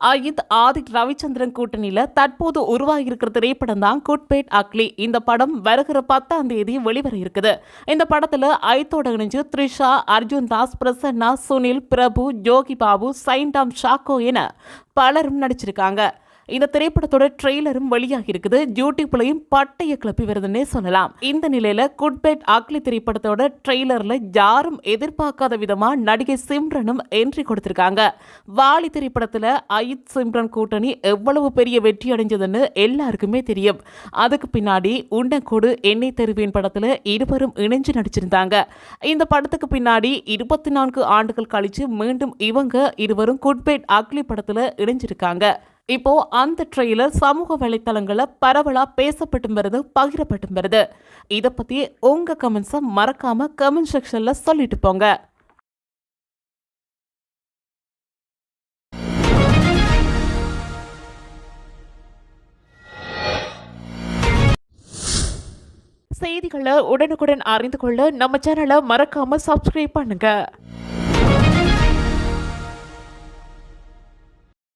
அஜித் ஆதிக் ரவிச்சந்திரன் கூட்டணியில தற்போது உருவாகியிருக்கிற திரைப்படம் தான் குட் அக்லி. இந்த படம் வருகிற 10ஆம் தேதி வெளிவர இருக்குது. இந்த படத்துல ஐத்தோட இணைஞ்சு த்ரிஷா, அர்ஜுன் தாஸ், பிரசன்னா, சுனில், பிரபு, ஜோகி பாபு, சைன்டாம் ஷாக்கோ என பலரும் நடிச்சிருக்காங்க. இந்த திரைப்படத்தோட ட்ரெய்லரும் வெளியாகி இருக்குது. யூடியூப்லையும் பட்டைய கிளப்பி வருதுன்னே சொல்லலாம். இந்த நிலையில குட் அக்லி திரைப்படத்தோட ட்ரெய்லர்ல யாரும் எதிர்பார்க்காத விதமா நடிகை சிம்ரனும் என்ட்ரி கொடுத்திருக்காங்க. வாலி திரைப்படத்துல அஜித் சிம்ரன் கூட்டணி எவ்வளவு பெரிய வெற்றி அடைஞ்சதுன்னு எல்லாருக்குமே தெரியும். அதுக்கு பின்னாடி உன்னக்கூடு என்னை தருவேன் படத்துல இருவரும் இணைஞ்சு நடிச்சிருந்தாங்க. இந்த படத்துக்கு பின்னாடி 24 ஆண்டுகள் கழிச்சு மீண்டும் இவங்க இருவரும் குட் அக்லி படத்துல இணைஞ்சிருக்காங்க. இப்போ அந்த ட்ரெய்லர் சமூக வலைத்தளங்களில் பரவலா பேசப்பட்டும் வருது, பகிரப்பட்டும் வருது. இதை பத்தி உங்க கமெண்ட்ஸை மறக்காம கமெண்ட் செக்ஷன்ல சொல்லிட்டு போங்க. செய்திகளை உடனுக்குடன் அறிந்து கொள்ள நம்ம சேனலை மறக்காம சப்ஸ்கிரைப் பண்ணுங்க.